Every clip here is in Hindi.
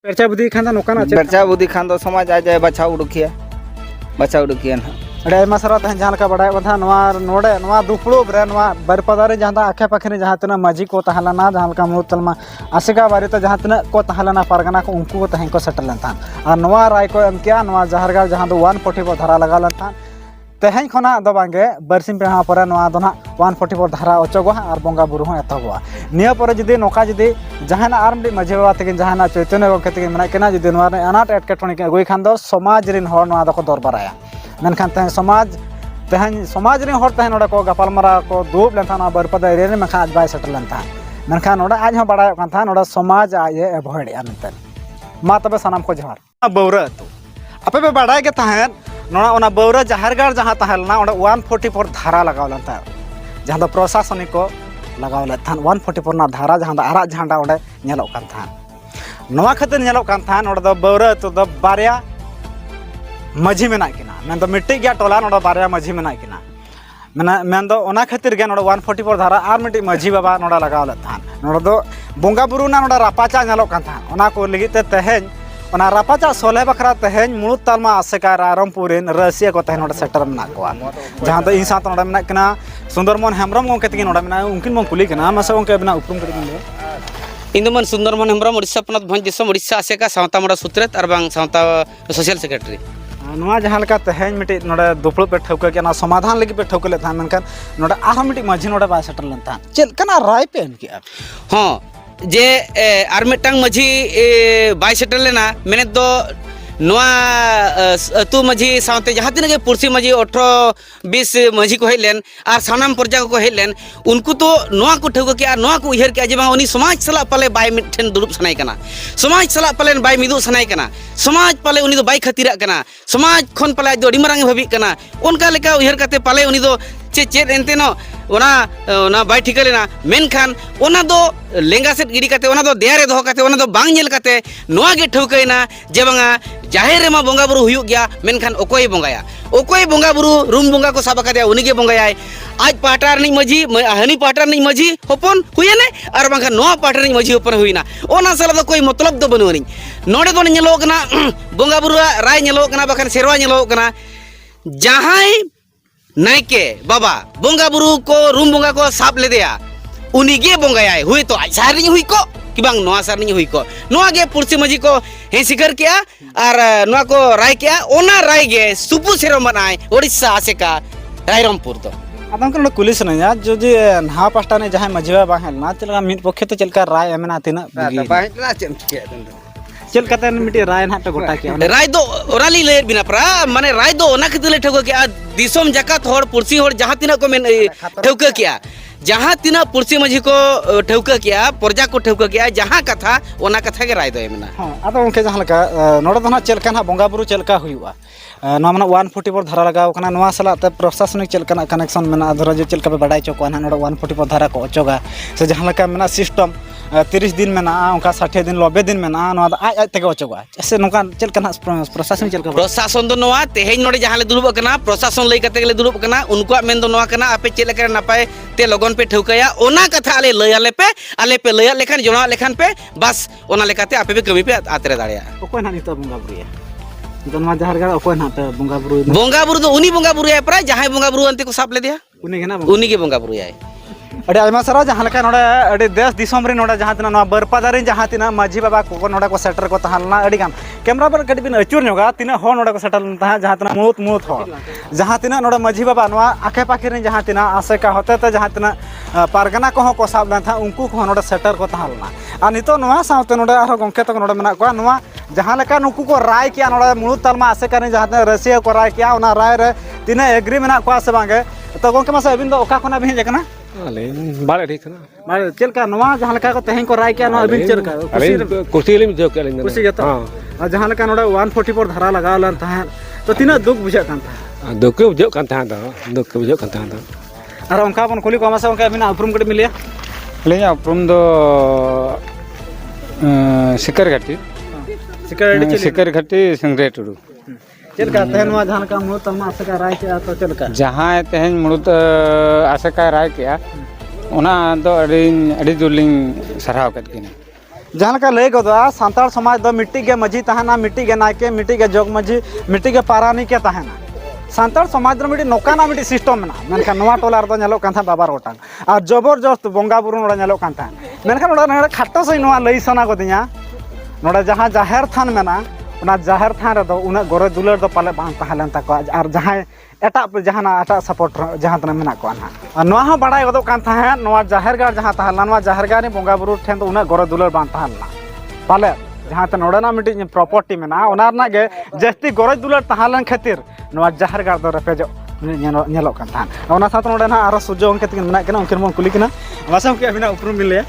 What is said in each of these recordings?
पर्चा बुद्धि खान नौकाना पर्चा बुद्धि खान दो समाज आ जाए बचाव उडुकिया ना अड़े आयमा सारा तहन जहां का बड़ाय बधा नोडे दुपड़ोब रे बरपदारे जहां आखे पाखे जहां तना माझी को तहलना जहां का मुतलमा आसिका बारे तो जहां तना को तहलना पारगना को उनको तहन को सेटल था और नवा राय को एम किया नवा जहरगाल जहां दो 144 धारा लगा था तेहन खोना दो बांगे बरसिम पे हाँ पर नवा दो ना 144 धारा अचोगो और बंगा बुरु हो एतोगो निया पर जदि नोका जदि जहां आर मिडी माझी बाबा तकिन जहां चैतन्य गके तकिन मना केना जदि नवा अनाट एटकेटोनी के अगुई खान दो समाज रिन हर नवा दको दरबाराया मेनखान तहन समाज रे हर तहन को गपालमारा को दूब लेन बरपदा एरिया में आज बाय सेटल लेन मेनखान आज हो बड़ा कान समाज आज एभॉइड मेनते मा तबे सनाम को जोहार बौरा अतु आपे पे बड़ा के तहन नोड़ा बौरा जहरगाड़ जहां तहलना 144 धारा लगाव लेन जहां प्रशासनिक को लगाव लेन 144 ना धारा जहां आरा झंडा ओडे नेलोक कान थान नोआ खातिर नेलोक कान थान ओडे दो बौरा अतु दो बारिया माझी मेना किना मेन दो मिट्टी गया टोला नोड़ा बारिया माझी मेना किना मेन दो ओना खातिर गे नोड़ा 144 धारा आर मिट्टी माझी बाबा नोड़ा लगाव लेन थान नोड़ा दो बोंगा बुरु ना नोड़ा रापाचा नेलोक कान थान ओना को लगी ते तेहेन ओना रापाचा सोले बखरा तेहेन मुळुत तालमा आसेका रामपुर रसिया को तेहेन नोड़ा सेटर मेना कोआ जहां दो इंसान नोड़ा मेना किना सुंदरमोहन हेम्ब्रम गोंके तकी नोड़ा मेना उनकिन मो कुली किना मासे गोंके बिना उपरुम करी ले इंदमन सुंदरमोहन हेम्ब्रम उड़ीसा पनत भंज दिसम उड़ीसा आसेका सावता मोड़ा सुत्रेत और बांग सावता सोशल सेक्रेटरी नोआ जहां लका तेहेन मिट्टी नोड़ा दुपड़ पे ठौका के ना समाधान लगी पे ठौकले था मेनखान नोड़ा आर मिट्टी माझी नोड़ा बा सेटर लेन था चल कना राय पे एम किया हाँ जे आर मिटंग माझी बाय सेटल लेना मेने दो नोआ अतु माझी सावते जहां तिना के पुरसी माझी 18-20 माझी को हेलेन और सानाम प्रजा को हेलेन उनको तो नोआ को ठौका के नोआ को उहर के जे बा उनी समाज सला पले बाय मिठन दुरुप सनाय कना समाज सला पले बाय मिदु सनाय कना समाज पले उनी दो बाय खतिरा कना समाज खन पले दो अडी मारांग भाबी कना उनका लेका उहर कते पले उनी दो चेद एनते नो ओना बाय ठिका लेना मेनखान ओना दो लेंगा सेट गिरी कते ओना दो देयारे दोह कते ओना दो बांग नेल कते नोआ गे ठौकायना जे बांगा जाहेर रे मा बोंगा बुरु हुयुग गया मेनखान ओकोय बोंगाया ओकोय बोंगा बुरु रूम बोंगा को साबा कते उनी गे बोंगायाय आज पाटा रनी माझी हनी पाटा रनी माझी होपन हुयने और बांगा नोआ पाटा रनी माझी होपन हुइना ओना साला दो कोई मतलब दो बनुनी नोडे दो नेलो कना बोंगा बुरु राय नेलो कना बखन सेरवा नेलो कना जहां नायके बाबा बोंगा बुरु को रूम बोंगा को साब ले दिया उनीगे बोंगायाय हुई तो आज सारनी हुई को कि बांग नोआ सारनी हुई को नोआ गे पुरसी माझी को हे सिकर किया और नोआ को राय किया ओना राय गे सुपु सेरो मनाय ओडिसा आसेका रायरमपुर तो आदम को कुली सनया जो जे नहा पास्टा ने जहां माझी बाबा हेलना चलका मिट पक्षे तो चलका राय एमेना तिना बाहेटना चेम के चल कते मिट्टी राय ना तो गोटा के राय दो ओराली ले बिना प्रा माने राय दो ओना खतले ठोको के दिसोम जकात होड़ पुरसी होड़ जहां तिना को मेन ठोको किया जहां तिना पुरसी माझी को ठौका किया प्रजा को ठौका किया जहां कथा ओना कथा के राय दो एमेना हां आदो उनके जहां लका नोडे दो ना चलका ना बोंगा बुरु चलका हुआ ना माने 144 धारा लगाव कना नोआ सला ते प्रशासनिक चलका ना कनेक्शन मेना धरा जो चलका पे बडाई चको ना नोडे 144 धारा को अचोगा से जहां लका मेना सिस्टम 30 दिन में ना उनका 60 दिन 90 दिन में ना नोआ आज तक अचोगा ऐसे नोका चलका ना प्रशासन चलका प्रशासन दो नोआ तेहेन नोडे जहां ले दुरुब कना प्रशासन लई कते ले दुरुब कना उनको मेन दो नोआ कना आपे चेल लेकर नापाय ते लगन पे ठौकाया ओना कथा आले लय आले पे लय लेखान जोना लेखान पे बस ओना लेकाते आपे पे कमी पे आतरे दाड़िया ओको ना नितो बोंगा बुरुया दोनवा जहरगाड़ ओको ना ते बोंगा बुरु दो उनी बोंगा बुरुया प्राय जहां बोंगा बुरु अंते को साप ले दिया उनी गेना उनी के बोंगा बुरुया अड़े आयमा सारा जहां लका नोडे अड़े देश दिसोम रे नोडे जहां तना बरपदारे जहां तना माझी बाबा को नोडे को सेटर को तहलना अड़ी गान कैमरा पर कटी बिन अचुर नोगा तिना हो नोडे को सेटल ता जहां तना मुत हो जहां तना नोडे माझी बाबा नोआ आखे पाखे रे जहां तना आसे का होते त जहां तना पारगना को को साब लेन था उनको को नोडे सेटर को तहलना आ नितो नोआ सावते नोडे आरो गंके तक नोडे मेना को नोआ जहां लका नुकु को राय किया नोडे मुळुत तालमा आसे का जहां तना रसिया को राय किया ओना राय रे तिना एग्री मेना को से बांगे तो गंके मासे अबिन दो ओका कोना भी जकना अले बाले ठीक ना मारे चलका नवा जहां लका को तेहें को राय किया नो अबिन चलका कुर्सी ले जो के कुर्सी जतो हां जहां लका नोडे 144 धारा लगा लन था तो तिना दुख बुझा कान था दुख के बुझो कान था दुख के बुझो कान था और उनका बन कुली को मासे उनका अबिन उपरुम कटे मिलिया ले उपरुम दो सिकर घाटी संग्रे टुडू चलका तेहन मा जहां का मुळुत तलमा आसेका राय किया तो चलका जहां तेहन मुळुत आसेका राय किया ओना दो अड़ी दुलिंग सराव कत किना जहाँ लेका लय गदवा सांतार समाज दो मिट्टी के मझी तहना मिट्टी के नायके मिट्टी के जोग मझी मिट्टी के पारानी के तहना सांतार समाज मिट्टी नौकाना मिट्टी सिस्टम में मेनखान नवा टोला रदो नेलो कान था बाबार गोटांग और जबरदस्त बोंगा बुरु नोड़ा नेलो कान था मेनखान नोड़ा खाटो सही नोआ लई सना गदिया नोड़ा जहाँ जाहेर थान मेना उना जाहेर थान रदो उना गोरे दुलर दो पाले बांग तहलन तको और जहाँ एटा जहाँ एटा सपोर्ट जहाँ तना मेना को ना और नोआ हो बड़ाई गदो कान था नोआ जाहेर गार जहाँ तहला नोआ जाहेर गार ने बोंगा बुरु ठेन तो उना गोरे दुलर बांग तहलना पाले जहाँ ते नोड़ना मिट्टी प्रॉपर्टी मेना ओना रना गे जस्ती गोरे दुलर तहलन खातिर नोआ जाहेर गार दो रपेजो नेलो कान था ओना साथ नोड़े ना आरो सूर्य अंके तकिन मेना केना उनकिन मन कुली केना वासम के मेना उपरुम मिले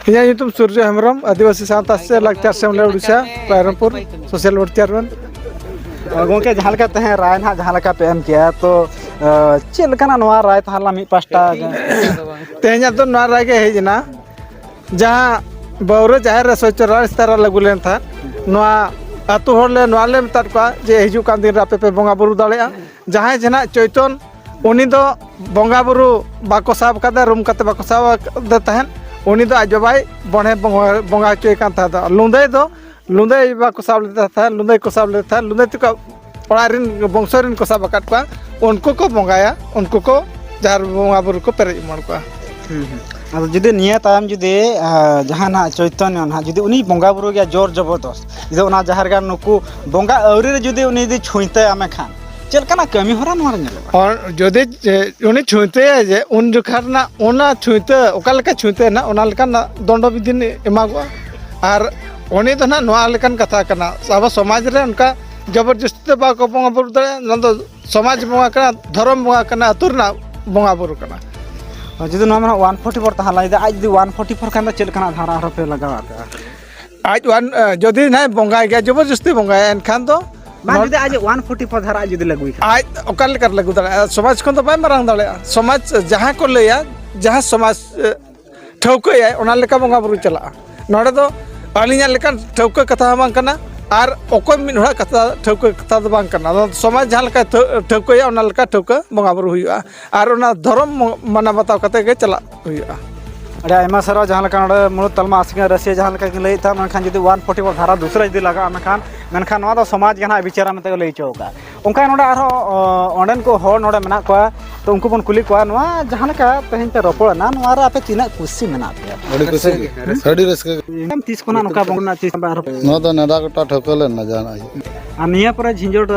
इन्हें यूट्यूब सूर्य हेम्ब्रम आदिवासी सावता से लाक्चार सेमले Orissa Rairangpur social work chairman गोंके जहाँ लेका तहे राय ना जहाँ लेका पे एम किया तो चेल कना नोआ राय तहला मी पास्ता तेहना तो नोआ राय के हेजना जहाँ बौरे जाहिर स्वच्छता स्तर लागू लेन था नोआ आतु होरले नोआ ले मता को जे हिजु कान दिन रापे पे बोंगा बुरु दाड़ेया जहाँ जना चैतन उनी दो बोंगा बुरु बाको साब कदे रूम कते बाको साब दे तहन उनी दो आज बाबाई बणे बोंगा चोय कान था लुंदे दो लुंदे बाको साब लेता था लुंदे को साब लेता था लुंदे तो पड़ारिन बंशरिन को साब काट को उनको को बोंगाया उनको को जार बोंगा बुरु को पेरे मन को अब जुदी निया ताम जुदी जहाँ ना चैतन्य ना जुदी उनी बोंगा बुरु गया जोर जबरदस्त जुदी उना जहार गार नुकु बोंगा अवरी रे जुदी उनी दी छुइते आमे खान चल कना कमी होरा नोर नेले और जदि उनी छुइते जे उन जुखार ना ओना छुइते ओका लेका छुइते ना ओना लेका ना दंड विधिन एमागो और उनी तो ना नोआ लेकन कथा कना अब समाज रे उनका जबरदस्ती बाको बोंगा बुरु दे नंदो समाज बोंगा कना धर्म बोंगा कना अतुर ना बोंगा बुरु कना जुदी नोआ मना 144 तहला इदा आज जुदी 144 खान चल कना धारा आरो पे लगावा आज वन जदि ना बोंगा गया जबरदस्ती बोंगा एनखान तो मान जुदी आज 144 धारा जुदी लगुई आज ओकाल कर लागू दाड़ा समाज को तो बाय मारंग दाड़ा समाज जहाँ को लेया जहाँ समाज ठौकया ओना लेका बोंगा बुरु चला नोडे दो अलिया लेका ठौक कथा बांग कना और ओको मिन होड़ा कथा ठौक कथा दो बांग कना समाज जहाँ लेका ठौकया ओना लेका ठौक बोंगा बुरु हुआ और ओना धर्म माना बताव कते के चला हुआ अरे आयमा सारा जहाँ लेका नोडे मुलुग तलमा आसिंगा रसिया जहाँ लेका कि लई था मनखान जुदी 144 धारा दूसरा जुदी लगा मनखान मेनखान नोआ दो समाज गना विचारा में लई चौका उनका नोडे आरो ओंडन को होर नोडे मेना को तो उनको बन कुली को नोआ जहाँ लेका तेहन पे रोपड़ ना नोआ रे आपे तिना खुशी मेना पे अड़ी खुशी अड़ी रस्के हम 30 कोना नोका बंगना 30 बार नो तो नदा कोटा ठोकले न जाना आ निया पर झिंजोट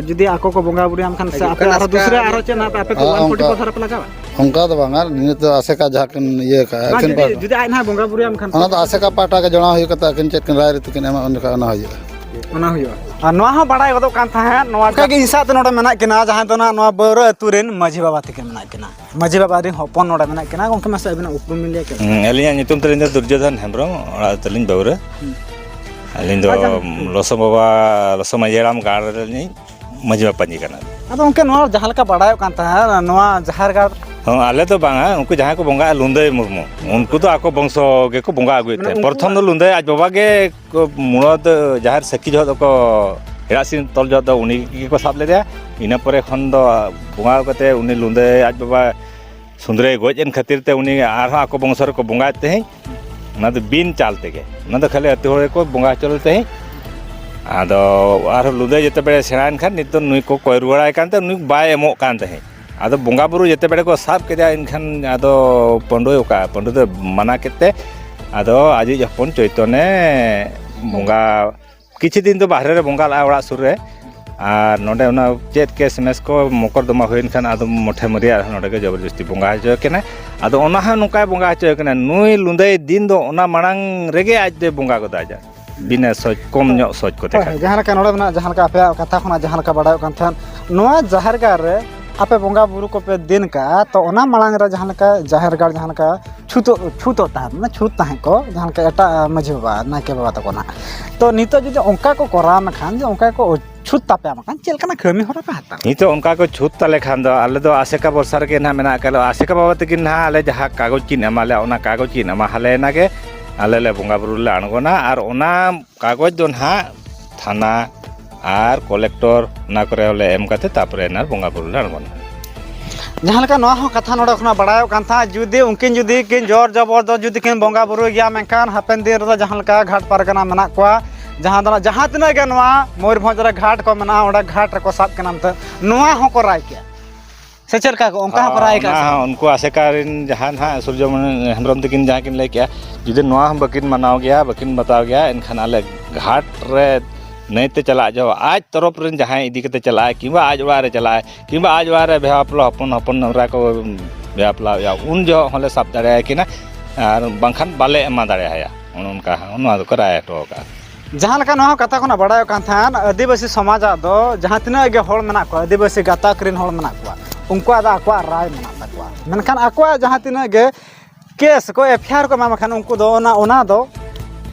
जुदी आको को बोंगा बुरी आमखान से आपे आरो दूसरे आरो चे ना आपे को 144 धारा पे लगावा उनका तो बांगार नि तो आसे का झाकन ये का अखन पर जुदी आइ ना बोंगा बुरी आमखान ओना तो आसे का पाटा के जणा होय कता अखन चेक राय रे तकिन एमा उनका ना होय ओना हुयो आ नोआ हो बड़ाई गदो कान था नोआ का के हिसाब ते नोडे मेना केना जहां तो ना नोआ बरो अतुरेन माझी बाबा तके मेना केना माझी बाबा रे होपन नोडे मेना केना उनके मासे अबिना उपरुम मिलिया के अलिया नितुम तलिन दुर्योधन हेम्ब्रम ओड़ा तलिन बौरे अलिन दो लसो बाबा लसो माजेराम गाड़ रे माझी बाबा पंजी कना अब उनके नोआ जहां लका बड़ाई कान था नोआ जहार गार आले तो बांगा उनको जहाँ को बोंगा लुंदे मुर्मू उनको तो आको वंशो के को बोंगा आगुए थे प्रथम तो लुंदे आज बाबा के मुड़द जहाँ सखी जो को हेरासिन तल जो तो उन्हीं को साब ले दिया इना परे खन दो बोंगा करते उन्हीं लुंदे आज बाबा सुंदरे गोजन खातिर ते उन्हीं आर आको वंशर को बोंगा ते हैं ना तो बीन चालते के ना तो खाली अतिहोड़े को बोंगा चलते हैं आदो आर लुंदे जिते बड़े सेनान खान नित तो नुई को कोई रुआड़ा कांते नुई बाय एमो कांते हैं आदो बोंगा बुरु जिते बेड़े को साब के इनखान आदो पंडो का पंडो तो मना केते आदो आज जपन चैतन्य बोंगा किछि दिन तो बाहर रे बोंगा ला ओड़ा सुर रे और नोडे उना चेत के एसएमएस को मकरदमा होइन खान आदो मोठे मरिया नोडे के जबरदस्ती बोंगा जो केना आदो ओना हा नुका बोंगा जो केना नुई लुंदे दिन दो ओना मांग रेगे आज दे बोंगा को दाजा बिना सोच कम नो सोच को देखा जहां का नोडे ना जहां का पे कथा खना जहां का बड़ाई कान था नोआ जहार गार रे आपे बोंगा बुरु को पे दिन का तो ओना मांग रे जहां का जाहिर गार जहां का छूतो ता ना छूत ताहे को जहां का एटा मझी बाबा ना के बाबा तको ना तो नितो जुदी ओंका को कोरा में खान जे ओंका को छूत तापे मकान चेल कना खमी होरा पे हाता नी तो उनका को छूत तले खान दो आले दो आसेका बरसार के ना मेना कलो आसेका बाबा तकिन ना आले जहां कागज किन एमाले ओना कागज किन एमा हाले ना के आले ले बोंगा बुरु ले अणगोना और ओना कागज दो ना थाना और कलेक्टर ना करे ओले एम काते तापरे ना बोंगा बुरु ले अणगोना जहाँ लेका नवा हो कथा नोडे खना बड़ायो कान था जुदी उनकिन जुदी किन जोर जबरदस्त जुदी किन बोंगा बुरु गया मेनखान हापेन दिन रे जहाँ लेका घाट पारगना मेना कोआ जहाँ तिना गे नवा मयूरभंज रे घाट को मेना ओडा घाट रे को साब केना मते नवा हो को राय के से चलका को उनका हो राय का उनको आसेकारिन जहाँ ना सूर्यमणि हेम्ब्रम तकिन जहाँ किन ले किया जुदी नवा हम बकिन मनाओ गया बकिन बताओ गया इनखान आले घाट रे नहीं ते चला जो आज तरफ रन जहाँ इदी के चला किंबा आज ओड़ा रे चला किंबा आज ओड़ा रे बेहापला हपन हपन हमरा को बेहापला या उन जो हले साब दाड़े कि ना और बांखान बाले एमा दाड़े हया उनका उनवा दो कराय तो का जहाँ लेका नवा कथा खना बड़ायो कान थान आदिवासी समाज दो जहाँ तिना गे होड़ मेना को आदिवासी गाताक रिन होड़ मेना को उनको आदा अक्वा राय मेना तकवा मेनखान अक्वा जहाँ तिना गे केस को एफआईआर को मामखान उनको दो ओना दो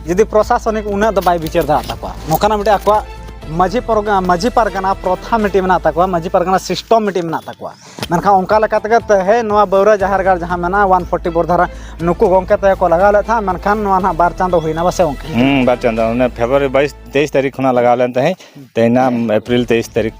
यदि प्रशासनिक उन्हें दो बाय विचार दा तकवा नोकाना मिटे अक्वा माझी पारगना प्रथा मिटी मेना तकवा माझी पारगना सिस्टम मिटी मेना तकवा मेनखान उनका लेका तक हे नवा बौरा जहारगार जहाँ मेना 144 धारा नुकु गोंके ते को लगा ले था मेनखान नवा ना 12 चांदो हुईना बसे उनके 12 चांदो ने फरवरी 23 तारीख खुना लगा लेन तहे तेना अप्रैल 23 तारीख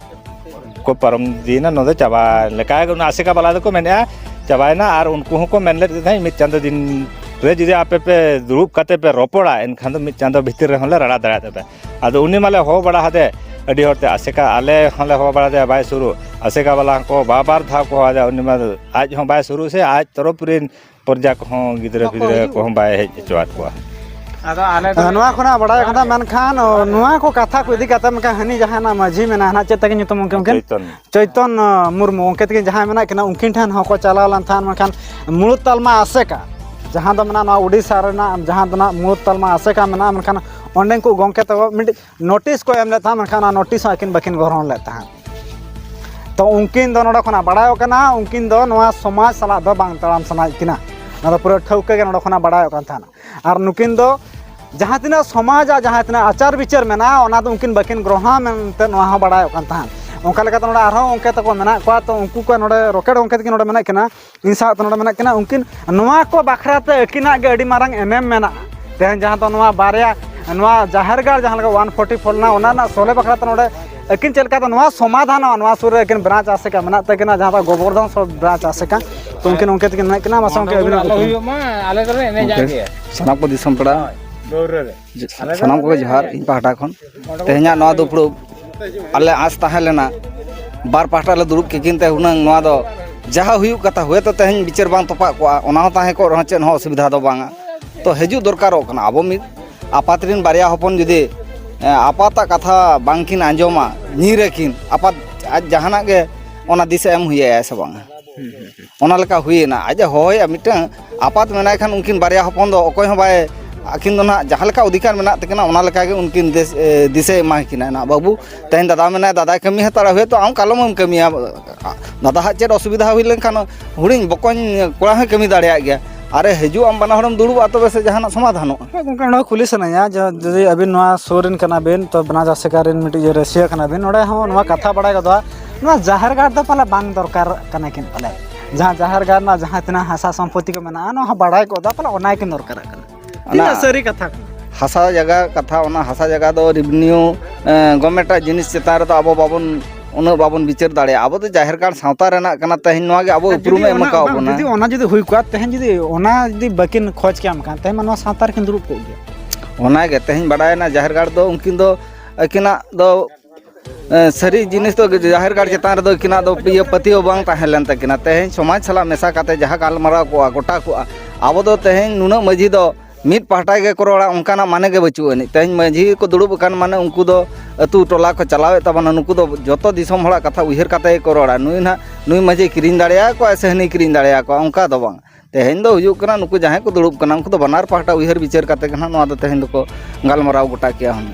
को परम दिन नोदे चाबा लेका गुना आसेका बाला को मेने चाबायना और उनको को मेनले थे मिद चांदो दिन रे जुदी आपे पे दुरुब कते पे रोपड़ा एनखान दो मिद चांदो भितर रे हले रड़ा दड़ा पे आदो उनी माले हो बड़ा हदे अडी होते आसेका आले हले हो बड़ा दे बाय शुरू आसेका वाला को बार था को आजा उनी मा आज हो बाय शुरू से आज तरफ रिन पर्जा को हो गिदरे गिदरे को बाय हे चवात को नवा खना बड़ा खना मेनखान नवा को कथा को इदी कता मेका हनी जहाँ ना माझी मेना ना चेत तकिन तुम उनके चैतन मुर्मू उनके तकिन जहाँ मेना केना उनकिन ठान हो को चला लन थान मेनखान मुळुत तालमा आसेका जहाँ दो मेना नवा उड़ीसा रेना जहाँ दो ना मुळुत तालमा आसेका मेना मेनखान ओंडे को गोंके तो मिड नोटिस को एम ले था मेनखान नोटिस अकिन बकिन ग्रहण ले था तो उनकिन दो नोडा खना बड़ायो कना उनकिन दो नवा समाज सला दो बांग तड़ाम समाज किना ना पूरा ठौके के नोडा खना बड़ायो कान थाना और नुकिन दो जहाँ तिना समाज जहाँ तिना आचार विचार मेना ओना तो उनकिन बकिन ग्रहण मेनते नवा हो बड़ायो कान थान उनका लेका तो नोडा आरो उनके तको मेना को तो उनको को नोडे रॉकेट उनके तकिन नोडे मेना किना इंसा तो नोडे मेना किना उनकिन नवा को बाखराते अकिना गे अडी मारंग एमएम मेना तेहन जहाँ तो नवा बारिया नवा जाहरगार जहाँ लगा 144 ना ओना ना सोले बखराते नोडे अकिन चलका तो नवा समाधान नवा सुर अकिन ब्रांच आसेका मेना तकिना जहाँ तो गोवर्धन सो ब्रांच आसेका तो उनके तकिन मेना किना मासों के अभी आले तो एने जागे सनाम को दिसम पड़ा सनाम को जहार इन पाटा खन तेहना नवा दुपड़ो आले आस ताहे लेना बार पाटा ले दुरुब के किनते हुनंग नवा दो जहाँ हुयु कथा हुए तो तेहन विचार बांग तोपा को ओना हो ताहे को रहचेन हो सुविधा दो बांगा तो हेजु दरकारो कना आबो मिद आपातरिन बारिया हपन जुदी आपाता कथा बांकिन आंजोमा नीरेकिन आपात आज जहाना गे ओना दिशा एम हुए ऐसा बांगा ओना लेका हुईना आज होय मिटन आपात मेनाय खान उनकिन बारिया हपन दो अकोय हो बाय आकिन दो ना जहाँ लेका अधिकार मेना तकिना ओना लेका गे उनकिन दिशा एमा किना ना बाबू तेहन दादा मेना दादा कमी हताड़ा हुए तो आम कालम कमिया दादा हा चेद असुविधा हुई लेनखान हुडिन बकन कोड़ा है कमी दाड़िया गया अरे हजू आम बना हड़म दुड़ुब तो वैसे जहाँ समाधान गंका खुली सनाया जदि अबिन नवा सोरिन कना बिन तो बना जासेकारिन मिटी जे रसिया कना बिन नोडे हो नवा कथा बड़ा गदवा नवा जाहरगार द पाला बांग दरकार कना किन पाले जहाँ जाहरगार ना जहाँ तना हासा संपत्ति को मेना नो बड़ा गदा पाला ओना किन दरकार कना सरी कथा हासा जगह कथा ओना हासा जगह दो रेवेन्यू गवर्नमेंट जिनिस चेतार तो अब बाबन उन बाबन विचार दाड़े अब तो जाहिरगार सावता रेना कना तेहन नवा गे अब उपरुम एमका बना जदि ओना जदि हुई को तेहन जदि ओना जदि बकिन खोज के आमका तेहन नवा सावतार किन दुरुब को गया ओना गे तेहन बड़ायना जाहिरगार दो उनकिन दो अकिना दो सरी जिनिस तो जाहिरगार चेतान रे किना दो पिय पतियो बांग ताहेलन तकिना तेहन समाज सला मेसा काते जहाँ गालमाराव को गोटा को अब दो तेहन नुना माझी दो मिद पाहटा के करोड़ा उनका माने के बचू अनी तेहन माझी को दुड़ुब कान माने उनको दो अतु टोला को चलावे तबना नुकु दो जतो दिसम हड़ा कथा उहिर काते करोड़ा नुई ना नुई माझी किरिन दाड़िया को ऐसे हनी किरिन दाड़िया को उनका दो बांग तेहन दो हुजू कना नुकु जहाँ को दुड़ुब कना उनको दो बनार पाहटा उहिर विचार काते कना नवा दो तेहन दो को गालमाराव गोटा किया हन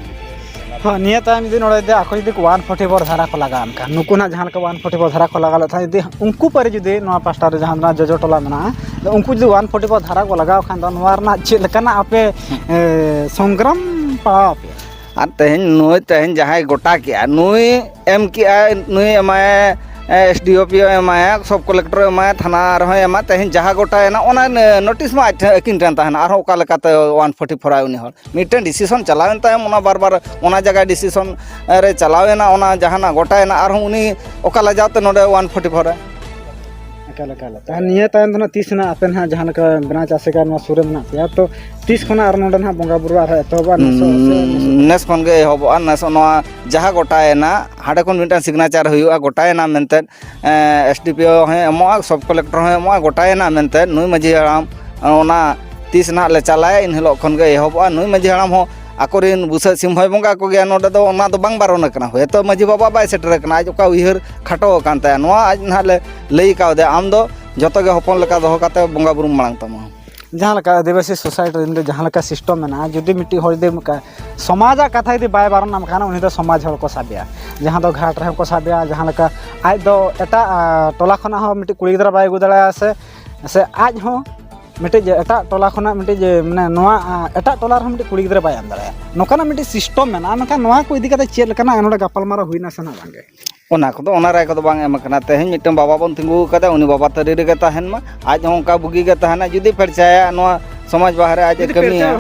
हाँ निया टाइम दिन नोड़े दे आको जदि 144 धारा को लगा आमका नुकु ना जहाँ का 144 धारा को लगा था यदि उनको पर जदि नवा पास्टा रे जहाँ ना जजो टोला मेना उनको जदि 144 धारा को लगाव खान दो नवा रना चेद लेकाना आपे संग्राम पाव पे और तेहन नुई तेहन जहाँ गोटा किया नुई एम किया नुई एमाय एसडीओपीओ एमाय सब कलेक्टर एमाय थाना रहो एमा तेहन जहाँ गोटा है ना ओना नोटिस में अकिन टन ताहना आरो ओका लेकाते 144 आय उनी हर मिटन डिसीजन चलावेन तायम ओना बार बार ओना जगह डिसीजन रे चलावेना ओना जहाँ ना गोटा है ना आरो उनी ओका लजाते नोडे 144 है एकाल एकाल ताहन निया तायन दो ना तीस ना आपे ना जहां लका बना चासेका नो सुरे में ना तो 30 खना आर नोडे ना बोंगा बुरु आर एतोबा नेस खन गे एहबा नेस नवा जहाँ गोटायना हाडे खन मिटन सिग्नेचर हुआ गोटायना मेनते एसडीपीओ हे एमोआ सब कलेक्टर हे एमोआ गोटायना मेनते नुई माझी हराम ओना 30 ना ले चलाए इन हिलो खन गे एहबा नुई माझी हराम हो आकोरिन बुसा सिम होय बंगा को गया नोडे दो ओना दो बांग बारोन कना होय तो माझी बाबा बाय सेटर कना आज का उहर खाटो कानता नवा आज ना ले लई काव दे आम दो जतो गे हपन लका दो काते बंगा बुरु मांग तमा जहाँ लका आदिवासी सोसाइटी जहाँ लका सिस्टम में जुदी मिट्टी हर दे समाजा कथा यदि बाय बारन नाम खाना उन्हीं तो समाज हर को साबिया जहाँ दो घाट रहे को साबिया जहाँ लका आज दो एटा टोला खना हो मिट्टी कुड़ी गिदरा बाय गुदड़ा से आज हो मिट्टी एटा टोला खना मिट्टी माने नोआ एटा टोला रे मिट्टी कुड़ी गिदरा बाय आम दड़ा नोकाना मिट्टी सिस्टम में ना नका नोआ को इदी कते चेद लकना नोडे गपालमारा हुइना सना बांगे ओना को ओना राय को बांग एम कना तेहन मिटन बाबा बन तिंगु कदा उनी बाबा तरी रे तहन मा आज होंका बुगी गे तहना जुदी परचाया नोआ समाज बाहर आज कमी है